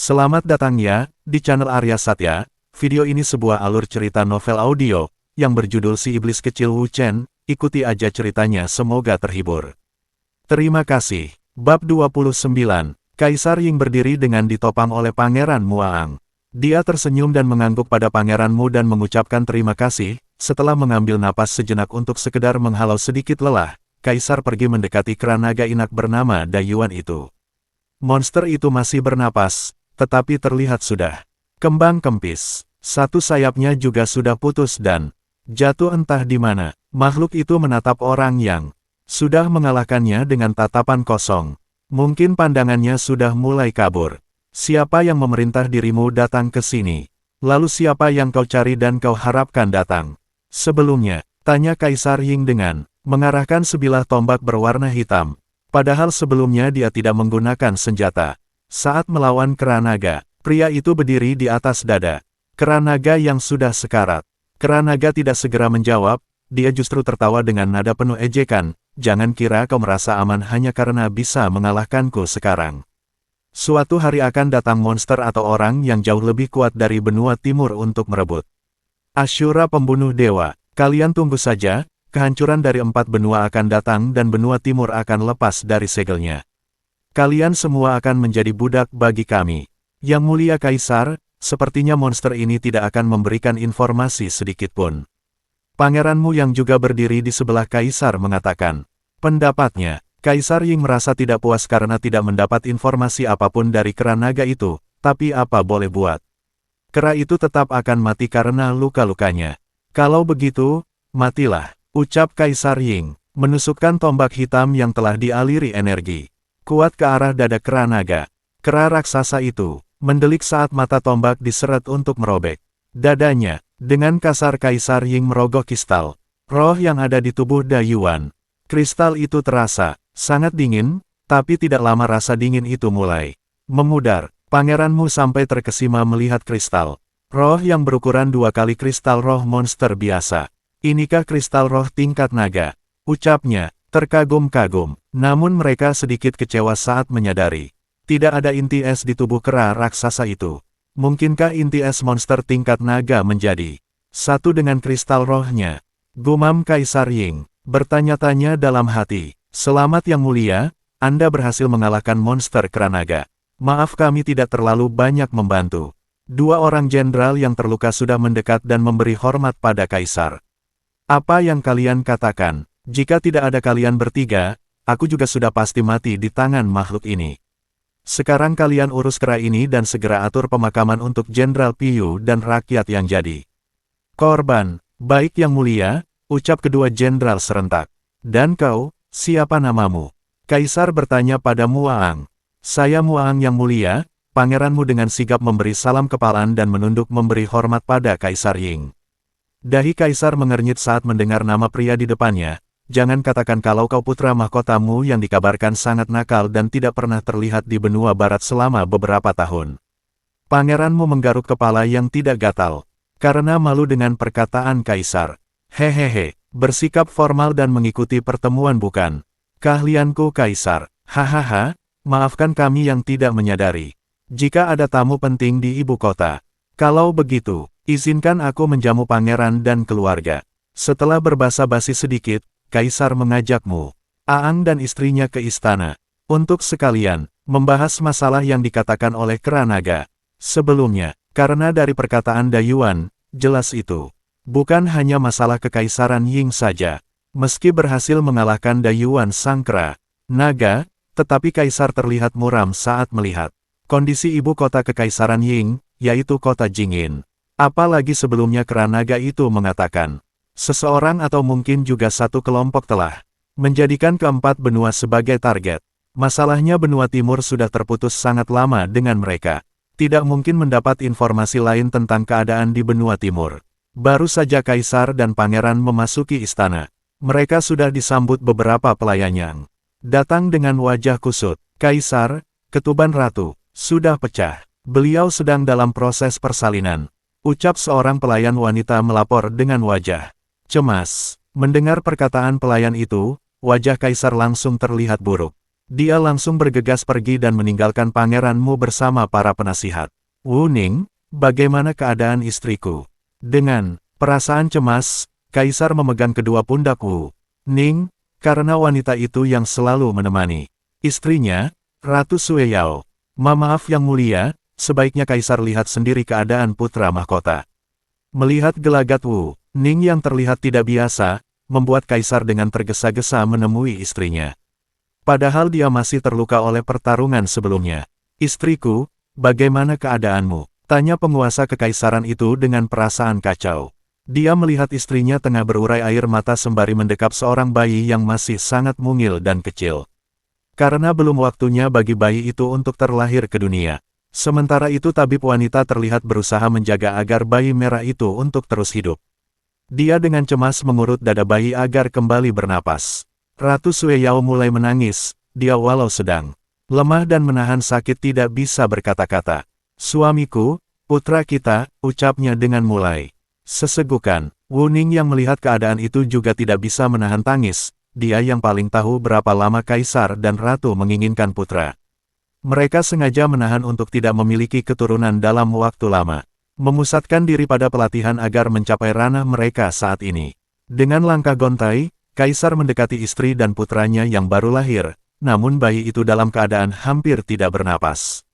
Selamat datang ya, di channel Arya Satya. Video ini sebuah alur cerita novel audio, yang berjudul Si Iblis Kecil Wu Chen. Ikuti aja ceritanya, semoga terhibur. Terima kasih. Bab 29. Kaisar Ying berdiri dengan ditopang oleh Pangeran Muaang. Dia tersenyum dan mengangguk pada Pangeran Mu dan mengucapkan terima kasih. Setelah mengambil napas sejenak untuk sekedar menghalau sedikit lelah, Kaisar pergi mendekati kera naga inak bernama Dayuan itu. Monster itu masih bernapas, tetapi terlihat sudah kembang kempis. Satu sayapnya juga sudah putus dan jatuh entah di mana. Makhluk itu menatap orang yang sudah mengalahkannya dengan tatapan kosong. Mungkin pandangannya sudah mulai kabur. Siapa yang memerintah dirimu datang ke sini? Lalu siapa yang kau cari dan kau harapkan datang? Sebelumnya, tanya Kaisar Ying dengan mengarahkan sebilah tombak berwarna hitam. Padahal sebelumnya dia tidak menggunakan senjata. Saat melawan kera naga, pria itu berdiri di atas dada kera naga yang sudah sekarat. Kera naga tidak segera menjawab, dia justru tertawa dengan nada penuh ejekan. Jangan kira kau merasa aman hanya karena bisa mengalahkanku sekarang. Suatu hari akan datang monster atau orang yang jauh lebih kuat dari benua timur untuk merebut Ashura pembunuh dewa. Kalian tunggu saja, kehancuran dari 4 benua akan datang dan benua timur akan lepas dari segelnya. Kalian semua akan menjadi budak bagi kami. Yang mulia Kaisar, sepertinya monster ini tidak akan memberikan informasi sedikitpun. Pangeranmu yang juga berdiri di sebelah Kaisar mengatakan pendapatnya. Kaisar Ying merasa tidak puas karena tidak mendapat informasi apapun dari kera naga itu, tapi apa boleh buat. Kera itu tetap akan mati karena luka-lukanya. Kalau begitu, matilah, ucap Kaisar Ying, menusukkan tombak hitam yang telah dialiri energi kuat ke arah dada kera naga. Kera raksasa itu mendelik saat mata tombak diseret untuk merobek dadanya. Dengan kasar Kaisar Ying merogoh kristal roh yang ada di tubuh Dayuan. Kristal itu terasa sangat dingin, tapi tidak lama rasa dingin itu mulai memudar. Pangeranmu sampai terkesima melihat kristal roh yang berukuran 2 kali kristal roh monster biasa. Inikah kristal roh tingkat naga? Ucapnya terkagum-kagum. Namun mereka sedikit kecewa saat menyadari tidak ada inti es di tubuh kera raksasa itu. Mungkinkah inti es monster tingkat naga menjadi satu dengan kristal rohnya? Gumam Kaisar Ying, bertanya-tanya dalam hati. Selamat yang mulia, Anda berhasil mengalahkan monster kera naga. Maaf kami tidak terlalu banyak membantu. 2 orang jenderal yang terluka sudah mendekat dan memberi hormat pada Kaisar. Apa yang kalian katakan? Jika tidak ada kalian bertiga, aku juga sudah pasti mati di tangan makhluk ini. Sekarang kalian urus kera ini dan segera atur pemakaman untuk Jenderal Piyu dan rakyat yang jadi korban. Baik yang mulia, ucap kedua jenderal serentak. Dan kau, siapa namamu? Kaisar bertanya pada Muaang. Saya Muaang yang mulia. Pangeranmu dengan sigap memberi salam kepalan dan menunduk memberi hormat pada Kaisar Ying. Dahi Kaisar mengernyit saat mendengar nama pria di depannya. Jangan katakan kalau kau putra mahkotamu yang dikabarkan sangat nakal dan tidak pernah terlihat di benua barat selama beberapa tahun. Pangeranmu menggaruk kepala yang tidak gatal karena malu dengan perkataan Kaisar. Hehehe, bersikap formal dan mengikuti pertemuan bukan keahlianku Kaisar. Hahaha, maafkan kami yang tidak menyadari jika ada tamu penting di ibu kota. Kalau begitu, izinkan aku menjamu pangeran dan keluarga. Setelah berbasa-basi sedikit, Kaisar mengajakmu, Aang dan istrinya ke istana, untuk sekalian membahas masalah yang dikatakan oleh kera naga. Sebelumnya, karena dari perkataan Dayuan, jelas itu bukan hanya masalah kekaisaran Ying saja. Meski berhasil mengalahkan Dayuan sang kera naga, tetapi Kaisar terlihat muram saat melihat kondisi ibu kota kekaisaran Ying, yaitu kota Jingin. Apalagi sebelumnya kera naga itu mengatakan seseorang atau mungkin juga satu kelompok telah menjadikan keempat benua sebagai target. Masalahnya benua timur sudah terputus sangat lama dengan mereka. Tidak mungkin mendapat informasi lain tentang keadaan di benua timur. Baru saja Kaisar dan Pangeran memasuki istana. Mereka sudah disambut beberapa pelayan yang datang dengan wajah kusut. Kaisar, ketuban ratu, sudah pecah. Beliau sedang dalam proses persalinan. Ucap seorang pelayan wanita melapor dengan wajah cemas. Mendengar perkataan pelayan itu, wajah Kaisar langsung terlihat buruk. Dia langsung bergegas pergi dan meninggalkan Pangeran Mu bersama para penasihat. Wu Ning, bagaimana keadaan istriku? Dengan perasaan cemas, Kaisar memegang kedua pundak Wu Ning, karena wanita itu yang selalu menemani istrinya, Ratu Sue Yao. Maaf yang mulia, sebaiknya Kaisar lihat sendiri keadaan putra mahkota. Melihat gelagat Wu Ning yang terlihat tidak biasa, membuat Kaisar dengan tergesa-gesa menemui istrinya. Padahal dia masih terluka oleh pertarungan sebelumnya. Istriku, bagaimana keadaanmu? Tanya penguasa kekaisaran itu dengan perasaan kacau. Dia melihat istrinya tengah berurai air mata sembari mendekap seorang bayi yang masih sangat mungil dan kecil. Karena belum waktunya bagi bayi itu untuk terlahir ke dunia. Sementara itu tabib wanita terlihat berusaha menjaga agar bayi merah itu untuk terus hidup. Dia dengan cemas mengurut dada bayi agar kembali bernapas. Ratu Sue Yao mulai menangis, dia walau sedang lemah dan menahan sakit tidak bisa berkata-kata. Suamiku, putra kita, ucapnya dengan mulai sesegukan. Wu Ning yang melihat keadaan itu juga tidak bisa menahan tangis, dia yang paling tahu berapa lama Kaisar dan Ratu menginginkan putra. Mereka sengaja menahan untuk tidak memiliki keturunan dalam waktu lama. Memusatkan diri pada pelatihan agar mencapai ranah mereka saat ini. Dengan langkah gontai, Kaisar mendekati istri dan putranya yang baru lahir, namun bayi itu dalam keadaan hampir tidak bernapas.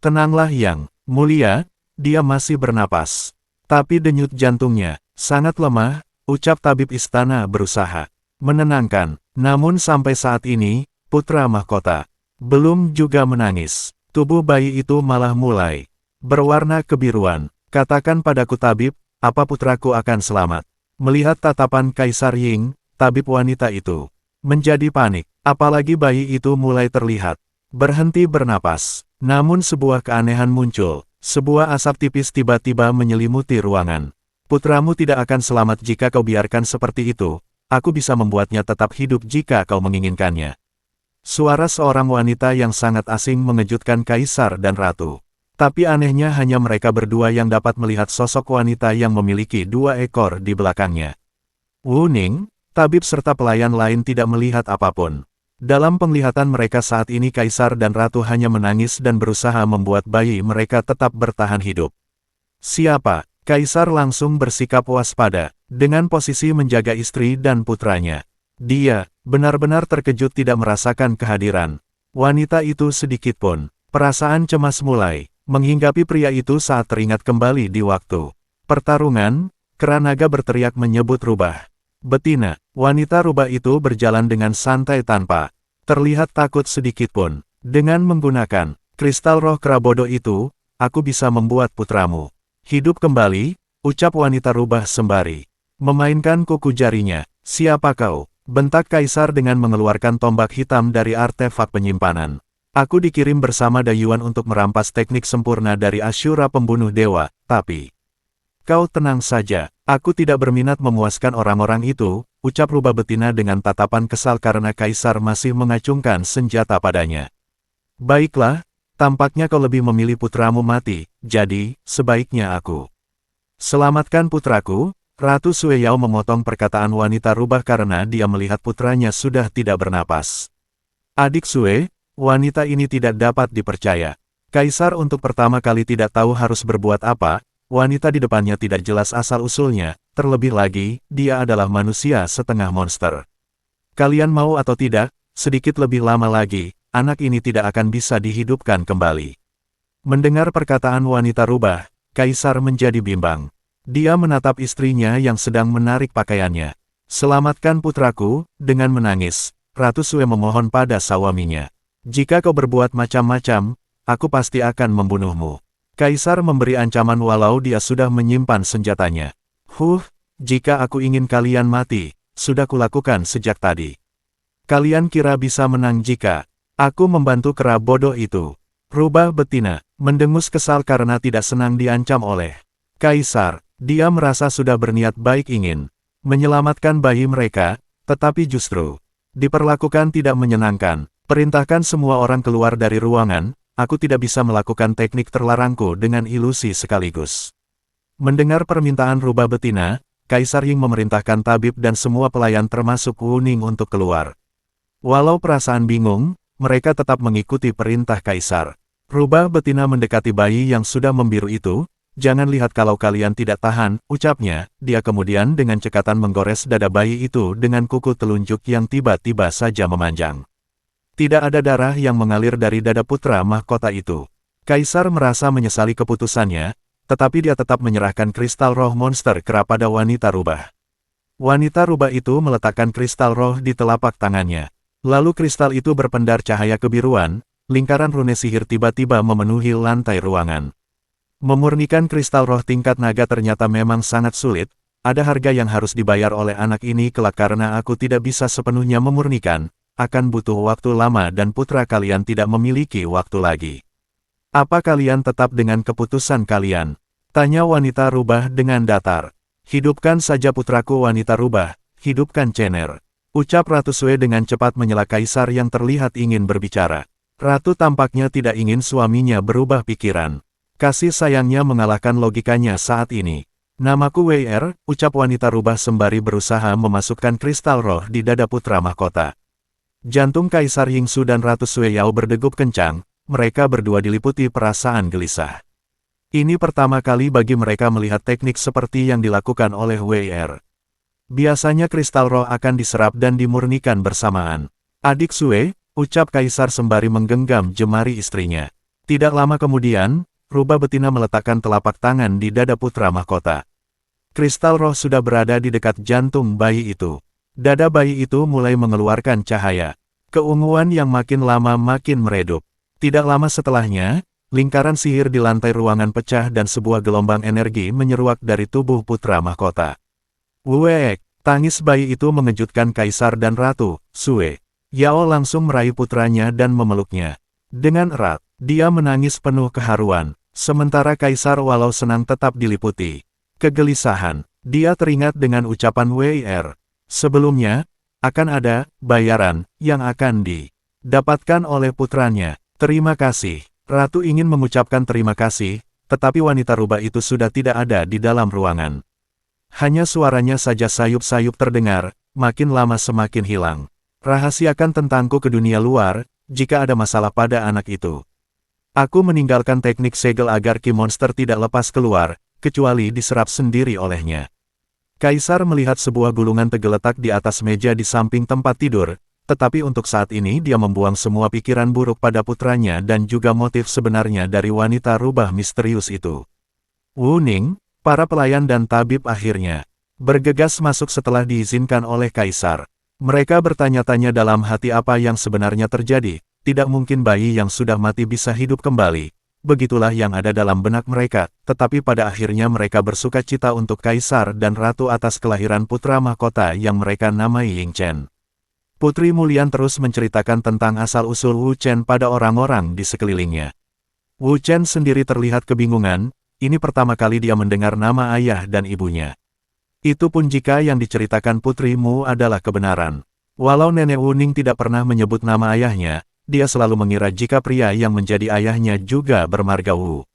Tenanglah yang mulia, dia masih bernapas. Tapi denyut jantungnya sangat lemah, ucap tabib istana berusaha menenangkan. Namun sampai saat ini, putra mahkota belum juga menangis. Tubuh bayi itu malah mulai berwarna kebiruan. Katakan padaku tabib, apa putraku akan selamat? Melihat tatapan Kaisar Ying, tabib wanita itu menjadi panik, apalagi bayi itu mulai terlihat berhenti bernapas. Namun sebuah keanehan muncul, sebuah asap tipis tiba-tiba menyelimuti ruangan. Putramu tidak akan selamat jika kau biarkan seperti itu, aku bisa membuatnya tetap hidup jika kau menginginkannya. Suara seorang wanita yang sangat asing mengejutkan Kaisar dan Ratu. Tapi anehnya hanya mereka berdua yang dapat melihat sosok wanita yang memiliki 2 ekor di belakangnya. Wu Ning, tabib serta pelayan lain tidak melihat apapun. Dalam penglihatan mereka saat ini Kaisar dan Ratu hanya menangis dan berusaha membuat bayi mereka tetap bertahan hidup. Siapa? Kaisar langsung bersikap waspada, dengan posisi menjaga istri dan putranya. Dia benar-benar terkejut tidak merasakan kehadiran wanita itu sedikitpun. Perasaan cemas mulai menghinggapi pria itu saat teringat kembali di waktu pertarungan. Keranaga berteriak menyebut rubah betina. Wanita rubah itu berjalan dengan santai tanpa terlihat takut sedikitpun. Dengan menggunakan kristal roh kera bodoh itu, aku bisa membuat putramu hidup kembali, ucap wanita rubah sembari memainkan kuku jarinya. Siapa kau? Bentak Kaisar dengan mengeluarkan tombak hitam dari artefak penyimpanan. Aku dikirim bersama Dayuan untuk merampas teknik sempurna dari Asyura pembunuh dewa, tapi kau tenang saja, aku tidak berminat memuaskan orang-orang itu, ucap rubah betina dengan tatapan kesal karena Kaisar masih mengacungkan senjata padanya. Baiklah, tampaknya kau lebih memilih putramu mati, jadi, sebaiknya aku selamatkan putraku. Ratu Sue Yao memotong perkataan wanita rubah karena dia melihat putranya sudah tidak bernapas. Adik Sue, wanita ini tidak dapat dipercaya. Kaisar untuk pertama kali tidak tahu harus berbuat apa, wanita di depannya tidak jelas asal-usulnya, terlebih lagi, dia adalah manusia setengah monster. Kalian mau atau tidak, sedikit lebih lama lagi, anak ini tidak akan bisa dihidupkan kembali. Mendengar perkataan wanita rubah, Kaisar menjadi bimbang. Dia menatap istrinya yang sedang menarik pakaiannya. Selamatkan putraku, dengan menangis, Ratu Sue memohon pada suaminya. Jika kau berbuat macam-macam, aku pasti akan membunuhmu. Kaisar memberi ancaman walau dia sudah menyimpan senjatanya. Jika aku ingin kalian mati, sudah kulakukan sejak tadi. Kalian kira bisa menang jika aku membantu kera bodoh itu. Rubah betina, mendengus kesal karena tidak senang diancam oleh Kaisar. Dia merasa sudah berniat baik ingin menyelamatkan bayi mereka, tetapi justru diperlakukan tidak menyenangkan. Perintahkan semua orang keluar dari ruangan, aku tidak bisa melakukan teknik terlarangku dengan ilusi sekaligus. Mendengar permintaan rubah betina, Kaisar Ying memerintahkan tabib dan semua pelayan termasuk Wu Ning untuk keluar. Walau perasaan bingung, mereka tetap mengikuti perintah kaisar. Rubah betina mendekati bayi yang sudah membiru itu. Jangan lihat kalau kalian tidak tahan, ucapnya. Dia kemudian dengan cekatan menggores dada bayi itu dengan kuku telunjuk yang tiba-tiba saja memanjang. Tidak ada darah yang mengalir dari dada putra mahkota itu. Kaisar merasa menyesali keputusannya, tetapi dia tetap menyerahkan kristal roh monster kepada wanita rubah. Wanita rubah itu meletakkan kristal roh di telapak tangannya. Lalu kristal itu berpendar cahaya kebiruan, lingkaran rune sihir tiba-tiba memenuhi lantai ruangan. Memurnikan kristal roh tingkat naga ternyata memang sangat sulit, ada harga yang harus dibayar oleh anak ini kelak karena aku tidak bisa sepenuhnya memurnikan, akan butuh waktu lama dan putra kalian tidak memiliki waktu lagi. Apa kalian tetap dengan keputusan kalian? Tanya wanita rubah dengan datar. Hidupkan saja putraku wanita rubah, hidupkan Cener. Ucap Ratu Sue dengan cepat menyela kaisar yang terlihat ingin berbicara. Ratu tampaknya tidak ingin suaminya berubah pikiran. Kasih sayangnya mengalahkan logikanya saat ini. Namaku WR, ucap wanita rubah sembari berusaha memasukkan kristal roh di dada putra mahkota. Jantung Kaisar Yingsu dan Ratu Sue Yao berdegup kencang, mereka berdua diliputi perasaan gelisah. Ini pertama kali bagi mereka melihat teknik seperti yang dilakukan oleh WR. Biasanya kristal roh akan diserap dan dimurnikan bersamaan. Adik Sue, ucap Kaisar sembari menggenggam jemari istrinya. Tidak lama kemudian, rubah betina meletakkan telapak tangan di dada putra mahkota. Kristal roh sudah berada di dekat jantung bayi itu. Dada bayi itu mulai mengeluarkan cahaya. Keunguan yang makin lama makin meredup. Tidak lama setelahnya, lingkaran sihir di lantai ruangan pecah dan sebuah gelombang energi menyeruak dari tubuh putra mahkota. Wuek, tangis bayi itu mengejutkan Kaisar dan Ratu Sue. Yao langsung meraih putranya dan memeluknya. Dengan erat, dia menangis penuh keharuan. Sementara Kaisar walau senang tetap diliputi kegelisahan. Dia teringat dengan ucapan WR. Sebelumnya, akan ada bayaran yang akan didapatkan oleh putranya. Terima kasih. Ratu ingin mengucapkan terima kasih, tetapi wanita rubah itu sudah tidak ada di dalam ruangan. Hanya suaranya saja sayup-sayup terdengar, makin lama semakin hilang. Rahasiakan tentangku ke dunia luar, jika ada masalah pada anak itu. Aku meninggalkan teknik segel agar ki monster tidak lepas keluar, kecuali diserap sendiri olehnya. Kaisar melihat sebuah gulungan tergeletak di atas meja di samping tempat tidur, tetapi untuk saat ini dia membuang semua pikiran buruk pada putranya dan juga motif sebenarnya dari wanita rubah misterius itu. Wu Ning, para pelayan dan tabib akhirnya bergegas masuk setelah diizinkan oleh Kaisar. Mereka bertanya-tanya dalam hati apa yang sebenarnya terjadi. Tidak mungkin bayi yang sudah mati bisa hidup kembali. Begitulah yang ada dalam benak mereka, tetapi pada akhirnya mereka bersuka cita untuk Kaisar dan Ratu atas kelahiran putra mahkota yang mereka namai Ying Chen. Putri Mulian terus menceritakan tentang asal-usul Wu Chen pada orang-orang di sekelilingnya. Wu Chen sendiri terlihat kebingungan, ini pertama kali dia mendengar nama ayah dan ibunya. Itu pun jika yang diceritakan putrimu adalah kebenaran. Walau Nenek Wu Ning tidak pernah menyebut nama ayahnya, dia selalu mengira jika pria yang menjadi ayahnya juga bermarga Wu.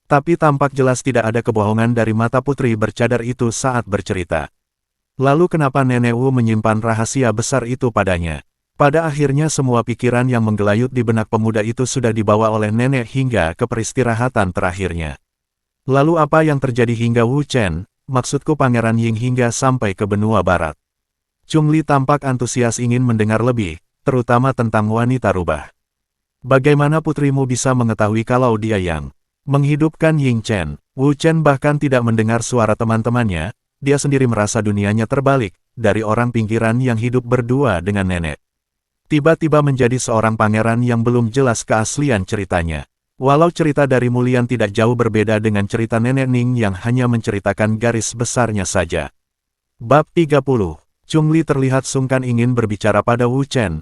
Tapi tampak jelas tidak ada kebohongan dari mata putri bercadar itu saat bercerita. Lalu kenapa Nenek Wu menyimpan rahasia besar itu padanya? Pada akhirnya semua pikiran yang menggelayut di benak pemuda itu sudah dibawa oleh nenek hingga ke peristirahatan terakhirnya. Lalu apa yang terjadi hingga Wu Chen, maksudku Pangeran Ying hingga sampai ke benua barat? Chung Li tampak antusias ingin mendengar lebih, terutama tentang wanita rubah. Bagaimana putrimu bisa mengetahui kalau dia yang menghidupkan Ying Chen? Wu Chen bahkan tidak mendengar suara teman-temannya, dia sendiri merasa dunianya terbalik, dari orang pinggiran yang hidup berdua dengan nenek. Tiba-tiba menjadi seorang pangeran yang belum jelas keaslian ceritanya. Walau cerita dari Mulian tidak jauh berbeda dengan cerita Nenek Ning yang hanya menceritakan garis besarnya saja. Bab 30. Chung Li terlihat sungkan ingin berbicara pada Wu Chen.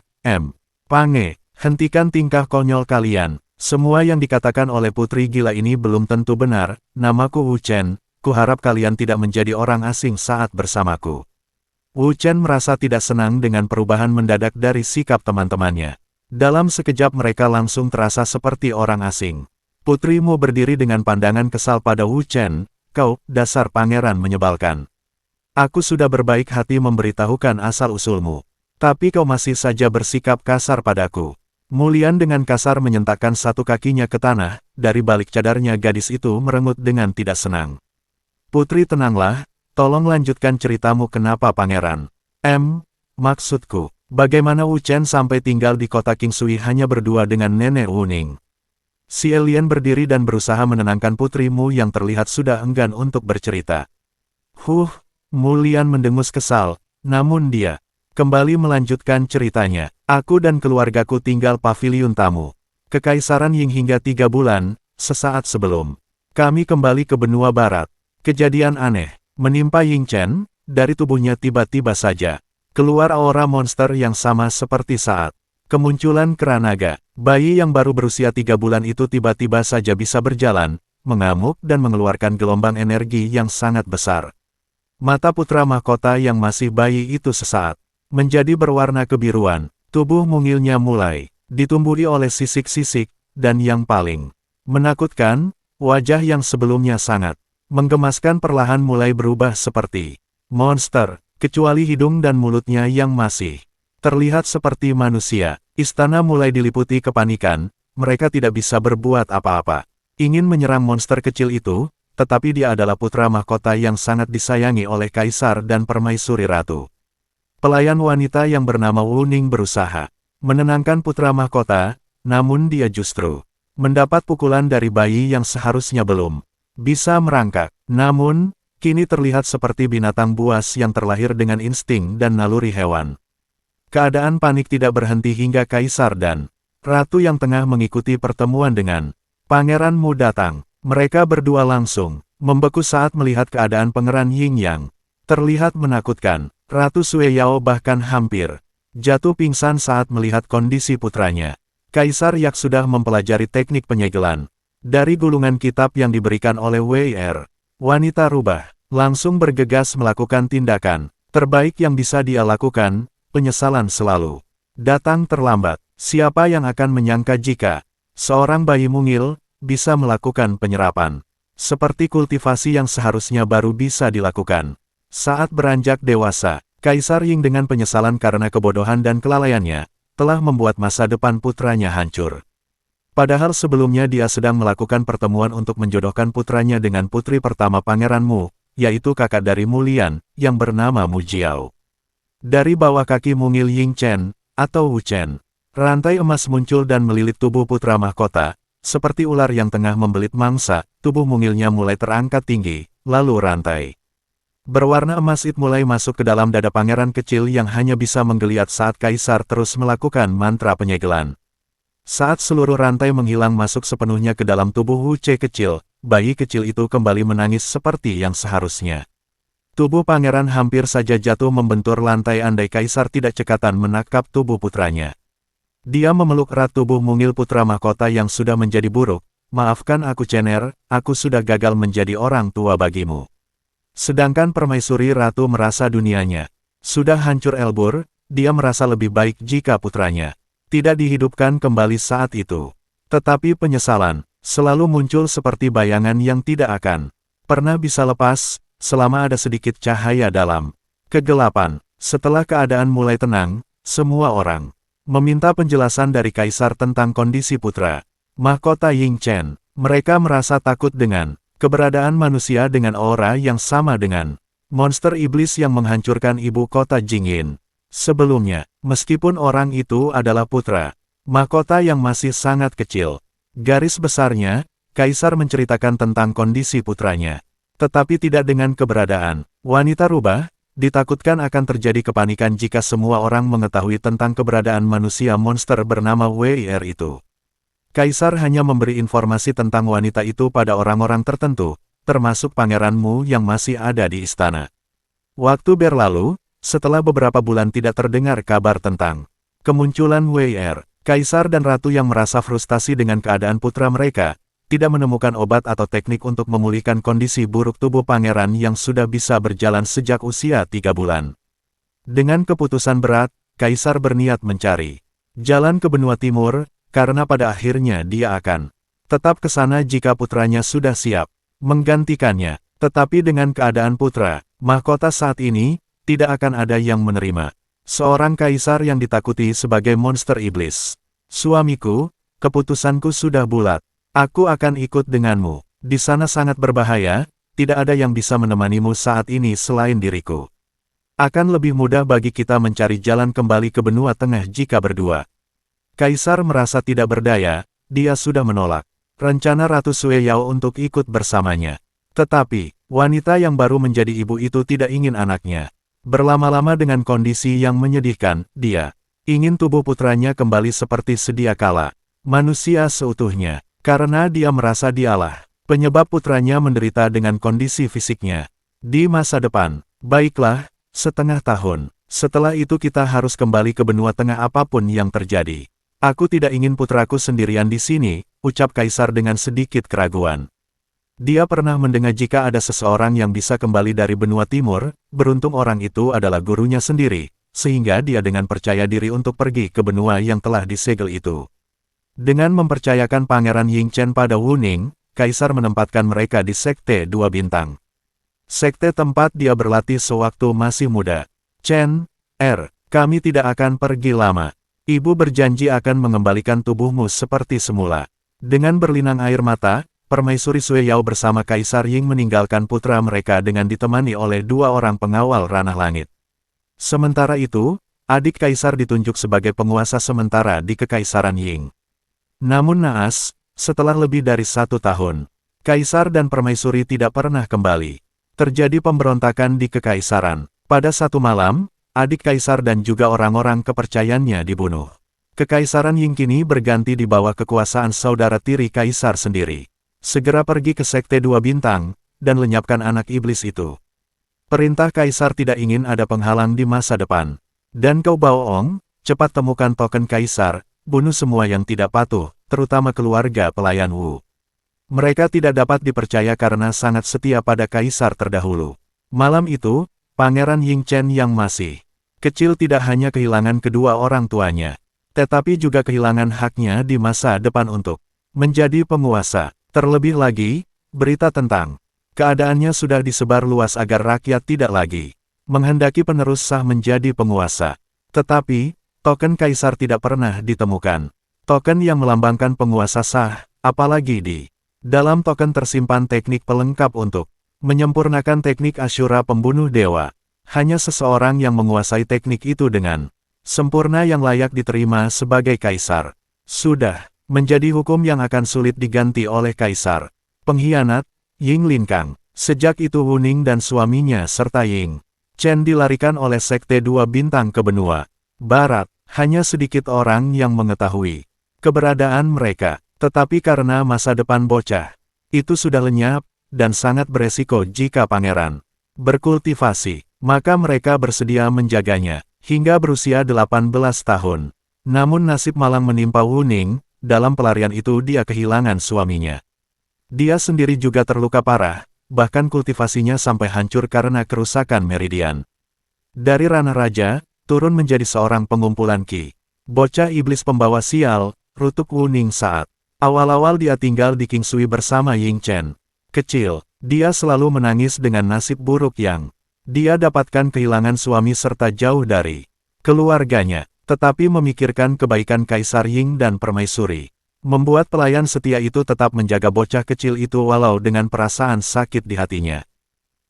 Pange, hentikan tingkah konyol kalian. Semua yang dikatakan oleh putri gila ini belum tentu benar. Namaku Wu Chen, kuharap kalian tidak menjadi orang asing saat bersamaku. Wu Chen merasa tidak senang dengan perubahan mendadak dari sikap teman-temannya. Dalam sekejap mereka langsung terasa seperti orang asing. Putrimu berdiri dengan pandangan kesal pada Wu Chen, kau, dasar pangeran menyebalkan. Aku sudah berbaik hati memberitahukan asal-usulmu. Tapi kau masih saja bersikap kasar padaku. Mulian dengan kasar menyentakkan satu kakinya ke tanah, dari balik cadarnya gadis itu merengut dengan tidak senang. Putri tenanglah, tolong lanjutkan ceritamu kenapa pangeran. Maksudku, bagaimana Wu Chen sampai tinggal di kota Kingsui hanya berdua dengan Nenek Wuning? Si alien berdiri dan berusaha menenangkan putrimu yang terlihat sudah enggan untuk bercerita. Mulian mendengus kesal, namun dia kembali melanjutkan ceritanya. Aku dan keluargaku tinggal paviliun tamu Kekaisaran Ying hingga 3 bulan, sesaat sebelum kami kembali ke benua barat. Kejadian aneh menimpa Ying Chen, dari tubuhnya tiba-tiba saja keluar aura monster yang sama seperti saat kemunculan kera naga. Bayi yang baru berusia 3 bulan itu tiba-tiba saja bisa berjalan, mengamuk dan mengeluarkan gelombang energi yang sangat besar. Mata putra mahkota yang masih bayi itu sesaat menjadi berwarna kebiruan. Tubuh mungilnya mulai ditumbuhi oleh sisik-sisik, dan yang paling menakutkan, wajah yang sebelumnya sangat menggemaskan perlahan mulai berubah seperti monster, kecuali hidung dan mulutnya yang masih terlihat seperti manusia. Istana mulai diliputi kepanikan, mereka tidak bisa berbuat apa-apa. Ingin menyerang monster kecil itu, tetapi dia adalah putra mahkota yang sangat disayangi oleh kaisar dan permaisuri ratu. Pelayan wanita yang bernama Wuning berusaha menenangkan putra mahkota, namun dia justru mendapat pukulan dari bayi yang seharusnya belum bisa merangkak. Namun, kini terlihat seperti binatang buas yang terlahir dengan insting dan naluri hewan. Keadaan panik tidak berhenti hingga kaisar dan ratu yang tengah mengikuti pertemuan dengan pangeranmu datang. Mereka berdua langsung membeku saat melihat keadaan pangeran Ying yang terlihat menakutkan. Ratu Sue Yao bahkan hampir jatuh pingsan saat melihat kondisi putranya. Kaisar Yak sudah mempelajari teknik penyegelan dari gulungan kitab yang diberikan oleh Wei Er. Wanita rubah langsung bergegas melakukan tindakan terbaik yang bisa dia lakukan. Penyesalan selalu datang terlambat. Siapa yang akan menyangka jika seorang bayi mungil bisa melakukan penyerapan seperti kultivasi yang seharusnya baru bisa dilakukan saat beranjak dewasa. Kaisar Ying dengan penyesalan karena kebodohan dan kelalaiannya, telah membuat masa depan putranya hancur. Padahal sebelumnya dia sedang melakukan pertemuan untuk menjodohkan putranya dengan putri pertama Pangeran Mu, yaitu kakak dari Mulian, yang bernama Mu Jiao. Dari bawah kaki mungil Ying Chen, atau Wu Chen, rantai emas muncul dan melilit tubuh putra mahkota, seperti ular yang tengah membelit mangsa. Tubuh mungilnya mulai terangkat tinggi, lalu rantai berwarna emas itu mulai masuk ke dalam dada pangeran kecil yang hanya bisa menggeliat saat kaisar terus melakukan mantra penyegelan. Saat seluruh rantai menghilang masuk sepenuhnya ke dalam tubuh Wu Ce kecil, bayi kecil itu kembali menangis seperti yang seharusnya. Tubuh pangeran hampir saja jatuh membentur lantai andai kaisar tidak cekatan menangkap tubuh putranya. Dia memeluk erat tubuh mungil putra mahkota yang sudah menjadi buruk. Maafkan aku Cener, aku sudah gagal menjadi orang tua bagimu. Sedangkan permaisuri ratu merasa dunianya sudah hancur elbur, dia merasa lebih baik jika putranya tidak dihidupkan kembali saat itu. Tetapi penyesalan selalu muncul seperti bayangan yang tidak akan pernah bisa lepas, selama ada sedikit cahaya dalam kegelapan. Setelah keadaan mulai tenang, semua orang meminta penjelasan dari kaisar tentang kondisi putra mahkota Ying Chen. Mereka merasa takut dengan keberadaan manusia dengan aura yang sama dengan monster iblis yang menghancurkan ibu kota Jingyin. Sebelumnya, meskipun orang itu adalah putra mahkota yang masih sangat kecil, garis besarnya, kaisar menceritakan tentang kondisi putranya. Tetapi tidak dengan keberadaan wanita rubah. Ditakutkan akan terjadi kepanikan jika semua orang mengetahui tentang keberadaan manusia monster bernama Wei Er itu. Kaisar hanya memberi informasi tentang wanita itu pada orang-orang tertentu, termasuk pangeranmu yang masih ada di istana. Waktu berlalu, setelah beberapa bulan tidak terdengar kabar tentang kemunculan Wei Er, kaisar dan ratu yang merasa frustasi dengan keadaan putra mereka, tidak menemukan obat atau teknik untuk memulihkan kondisi buruk tubuh pangeran yang sudah bisa berjalan sejak usia 3 bulan. Dengan keputusan berat, kaisar berniat mencari jalan ke benua timur, karena pada akhirnya dia akan tetap ke sana jika putranya sudah siap menggantikannya. Tetapi dengan keadaan putra mahkota saat ini, tidak akan ada yang menerima seorang kaisar yang ditakuti sebagai monster iblis. Suamiku, keputusanku sudah bulat. Aku akan ikut denganmu. Di sana sangat berbahaya, tidak ada yang bisa menemanimu saat ini selain diriku. Akan lebih mudah bagi kita mencari jalan kembali ke benua tengah jika berdua. Kaisar merasa tidak berdaya, dia sudah menolak rencana Ratu Sue Yao untuk ikut bersamanya. Tetapi, wanita yang baru menjadi ibu itu tidak ingin anaknya berlama-lama dengan kondisi yang menyedihkan. Dia ingin tubuh putranya kembali seperti sedia kala, manusia seutuhnya, karena dia merasa dialah penyebab putranya menderita dengan kondisi fisiknya. Di masa depan, baiklah, setengah tahun setelah itu kita harus kembali ke benua tengah apapun yang terjadi. Aku tidak ingin putraku sendirian di sini, ucap Kaisar dengan sedikit keraguan. Dia pernah mendengar jika ada seseorang yang bisa kembali dari benua timur, beruntung orang itu adalah gurunya sendiri, sehingga dia dengan percaya diri untuk pergi ke benua yang telah disegel itu. Dengan mempercayakan Pangeran Ying Chen pada Wu Ning, Kaisar menempatkan mereka di Sekte 2 Bintang. Sekte tempat dia berlatih sewaktu masih muda. Chen, kami tidak akan pergi lama. Ibu berjanji akan mengembalikan tubuhmu seperti semula. Dengan berlinang air mata, Permaisuri Sue Yao bersama Kaisar Ying meninggalkan putra mereka dengan ditemani oleh 2 orang pengawal ranah langit. Sementara itu, adik Kaisar ditunjuk sebagai penguasa sementara di Kekaisaran Ying. Namun naas, setelah lebih dari 1 tahun, Kaisar dan Permaisuri tidak pernah kembali. Terjadi pemberontakan di Kekaisaran. Pada satu malam, adik Kaisar dan juga orang-orang kepercayaannya dibunuh. Kekaisaran Ying kini berganti di bawah kekuasaan saudara tiri Kaisar sendiri. Segera pergi ke Sekte 2 Bintang, dan lenyapkan anak iblis itu. Perintah Kaisar tidak ingin ada penghalang di masa depan. Dan kau Baoong, cepat temukan token Kaisar, bunuh semua yang tidak patuh, terutama keluarga pelayan Wu. Mereka tidak dapat dipercaya karena sangat setia pada Kaisar terdahulu. Malam itu, Pangeran Ying Chen yang masih kecil tidak hanya kehilangan kedua orang tuanya, tetapi juga kehilangan haknya di masa depan untuk menjadi penguasa. Terlebih lagi, berita tentang keadaannya sudah disebar luas agar rakyat tidak lagi menghendaki penerus sah menjadi penguasa. Tetapi, token Kaisar tidak pernah ditemukan. Token yang melambangkan penguasa sah, apalagi di dalam token tersimpan teknik pelengkap untuk menyempurnakan teknik Asyura pembunuh dewa. Hanya seseorang yang menguasai teknik itu dengan sempurna yang layak diterima sebagai Kaisar. Sudah menjadi hukum yang akan sulit diganti oleh Kaisar. Pengkhianat, Ying Linkang. Sejak itu Wu Ning dan suaminya serta Ying Chen dilarikan oleh Sekte 2 Bintang ke benua Barat. Hanya sedikit orang yang mengetahui keberadaan mereka. Tetapi karena masa depan bocah itu sudah lenyap, dan sangat beresiko jika pangeran berkultivasi, maka mereka bersedia menjaganya hingga berusia 18 tahun. Namun nasib malang menimpa Wu Ning, dalam pelarian itu dia kehilangan suaminya. Dia sendiri juga terluka parah, bahkan kultivasinya sampai hancur karena kerusakan meridian. Dari ranah raja, turun menjadi seorang pengumpulan ki. Bocah iblis pembawa sial, rutuk Wu Ning saat awal-awal dia tinggal di Kingsui bersama Ying Chen. Kecil, dia selalu menangis dengan nasib buruk yang dia dapatkan kehilangan suami serta jauh dari keluarganya. Tetapi memikirkan kebaikan Kaisar Ying dan Permaisuri membuat pelayan setia itu tetap menjaga bocah kecil itu walau dengan perasaan sakit di hatinya.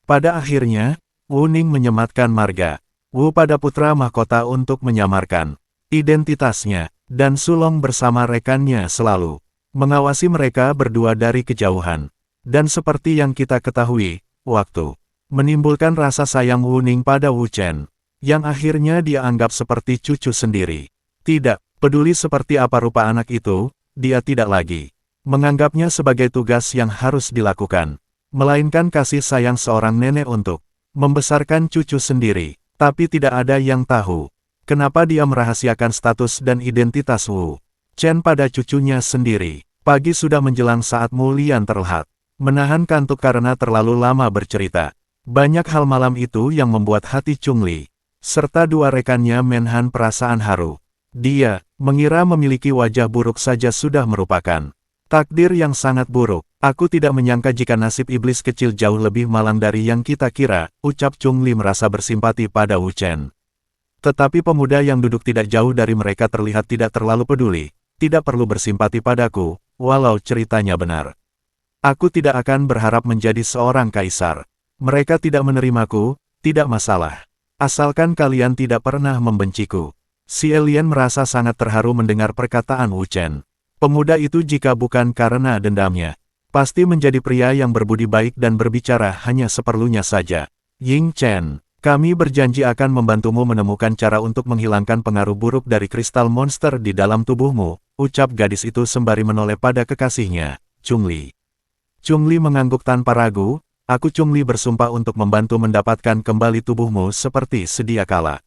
Pada akhirnya, Wu Ning menyematkan marga Wu pada putra mahkota untuk menyamarkan identitasnya, dan Sulong bersama rekannya selalu mengawasi mereka berdua dari kejauhan. Dan seperti yang kita ketahui, waktu menimbulkan rasa sayang Wu Ning pada Wu Chen, yang akhirnya dia anggap seperti cucu sendiri. Tidak peduli seperti apa rupa anak itu, dia tidak lagi menganggapnya sebagai tugas yang harus dilakukan, melainkan kasih sayang seorang nenek untuk membesarkan cucu sendiri. Tapi tidak ada yang tahu kenapa dia merahasiakan status dan identitas Wu Chen pada cucunya sendiri. Pagi sudah menjelang saat Mulian terlihat menahan kantuk karena terlalu lama bercerita. Banyak hal malam itu yang membuat hati Chungli serta 2 rekannya menahan perasaan haru. Dia mengira memiliki wajah buruk saja sudah merupakan takdir yang sangat buruk. Aku tidak menyangka jika nasib iblis kecil jauh lebih malang dari yang kita kira, ucap Chungli merasa bersimpati pada Wu Chen. Tetapi pemuda yang duduk tidak jauh dari mereka terlihat tidak terlalu peduli. tidak perlu bersimpati padaku, walau ceritanya benar. Aku tidak akan berharap menjadi seorang kaisar. Mereka tidak menerimaku, tidak masalah. Asalkan kalian tidak pernah membenciku. Si alien merasa sangat terharu mendengar perkataan Wu Chen. Pemuda itu jika bukan karena dendamnya, pasti menjadi pria yang berbudi baik dan berbicara hanya seperlunya saja. Ying Chen, kami berjanji akan membantumu menemukan cara untuk menghilangkan pengaruh buruk dari kristal monster di dalam tubuhmu, ucap gadis itu sembari menoleh pada kekasihnya, Chung Li. Chung Li mengangguk tanpa ragu, aku Chung Li bersumpah untuk membantu mendapatkan kembali tubuhmu seperti sedia kala.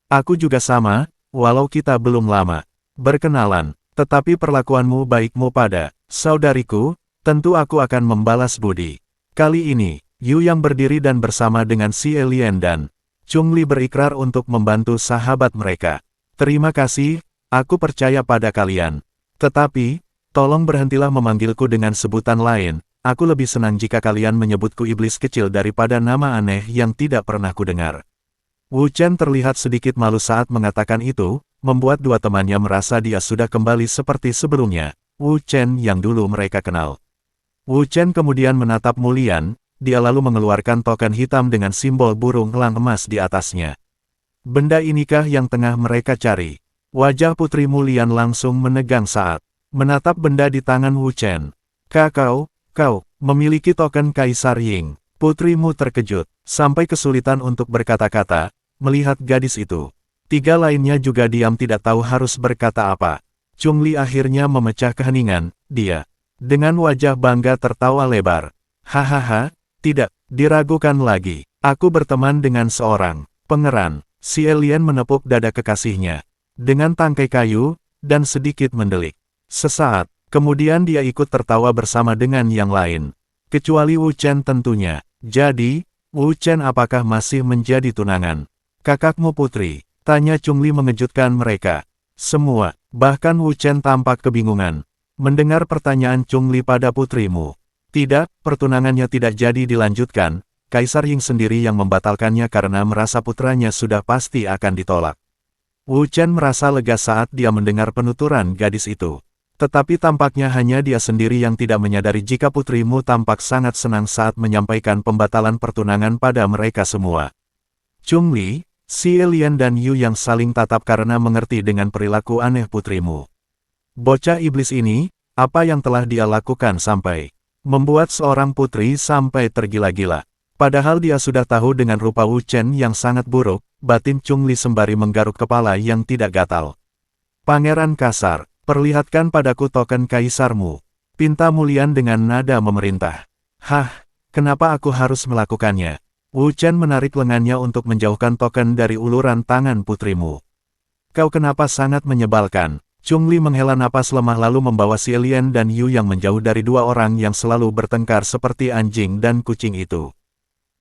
Aku juga sama, walau kita belum lama berkenalan, tetapi perlakuanmu baikmu pada saudariku, tentu aku akan membalas budi. Kali ini, Yu yang berdiri dan bersama dengan si alien dan Chung Li berikrar untuk membantu sahabat mereka. Terima kasih, aku percaya pada kalian. Tetapi, tolong berhentilah memanggilku dengan sebutan lain, aku lebih senang jika kalian menyebutku iblis kecil daripada nama aneh yang tidak pernah kudengar. Wu Chen terlihat sedikit malu saat mengatakan itu, membuat dua temannya merasa dia sudah kembali seperti sebelumnya, Wu Chen yang dulu mereka kenal. Wu Chen kemudian menatap Mulian, dia lalu mengeluarkan token hitam dengan simbol burung elang emas di atasnya. Benda inikah yang tengah mereka cari? Wajah Putri Mulian langsung menegang saat menatap benda di tangan Wu Chen. Kau memiliki token Kaisar Ying. Putrimu terkejut, sampai kesulitan untuk berkata-kata, melihat gadis itu. Tiga lainnya juga diam tidak tahu harus berkata apa. Chung Li akhirnya memecah keheningan, dia dengan wajah bangga tertawa lebar. Hahaha. Tidak, diragukan lagi. Aku berteman dengan seorang pangeran. Si alien menepuk dada kekasihnya dengan tangkai kayu, dan sedikit mendelik. Sesaat, kemudian dia ikut tertawa bersama dengan yang lain. Kecuali Wu Chen tentunya. Jadi, Wu Chen apakah masih menjadi tunangan kakakmu putri? Tanya Chung Li mengejutkan mereka. Semua, bahkan Wu Chen tampak kebingungan mendengar pertanyaan Chung Li pada putrimu. Tidak, pertunangannya tidak jadi dilanjutkan, Kaisar Ying sendiri yang membatalkannya karena merasa putranya sudah pasti akan ditolak. Wu Chen merasa lega saat dia mendengar penuturan gadis itu. Tetapi tampaknya hanya dia sendiri yang tidak menyadari jika putrimu tampak sangat senang saat menyampaikan pembatalan pertunangan pada mereka semua. Chung Li, si alien dan Yu yang saling tatap karena mengerti dengan perilaku aneh putrimu. Bocah iblis ini, apa yang telah dia lakukan sampai membuat seorang putri sampai tergila-gila. Padahal dia sudah tahu dengan rupa Wu Chen yang sangat buruk, batin Chung Li sembari menggaruk kepala yang tidak gatal. Pangeran kasar, perlihatkan padaku token kaisarmu. Pinta Mulian dengan nada memerintah. Hah, kenapa aku harus melakukannya? Wu Chen menarik lengannya untuk menjauhkan token dari uluran tangan putrimu. Kau kenapa sangat menyebalkan? Chung Li menghela napas lemah lalu membawa si alien dan Yu yang menjauh dari dua orang yang selalu bertengkar seperti anjing dan kucing itu.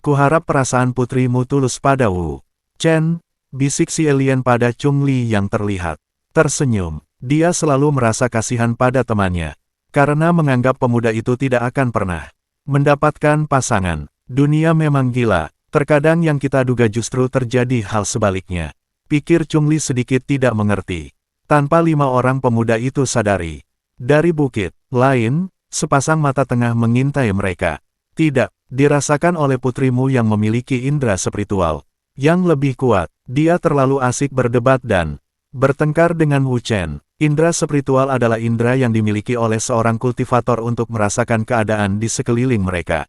Kuharap perasaan putrimu tulus pada Wu Chen, bisik si alien pada Chung Li yang terlihat tersenyum. Dia selalu merasa kasihan pada temannya, karena menganggap pemuda itu tidak akan pernah mendapatkan pasangan. Dunia memang gila, terkadang yang kita duga justru terjadi hal sebaliknya. Pikir Chung Li sedikit tidak mengerti. Tanpa lima orang pemuda itu sadari. Dari bukit lain, sepasang mata tengah mengintai mereka. Tidak, dirasakan oleh putrimu yang memiliki indera spiritual yang lebih kuat. Dia terlalu asik berdebat dan bertengkar dengan Wu Chen. Indera spiritual adalah indera yang dimiliki oleh seorang kultivator untuk merasakan keadaan di sekeliling mereka.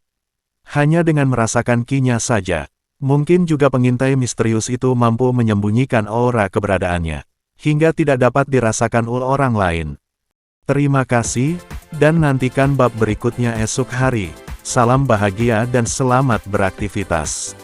Hanya dengan merasakan kinya saja, mungkin juga pengintai misterius itu mampu menyembunyikan aura keberadaannya hingga tidak dapat dirasakan oleh orang lain. Terima kasih, dan nantikan bab berikutnya esok hari. Salam bahagia dan selamat beraktivitas.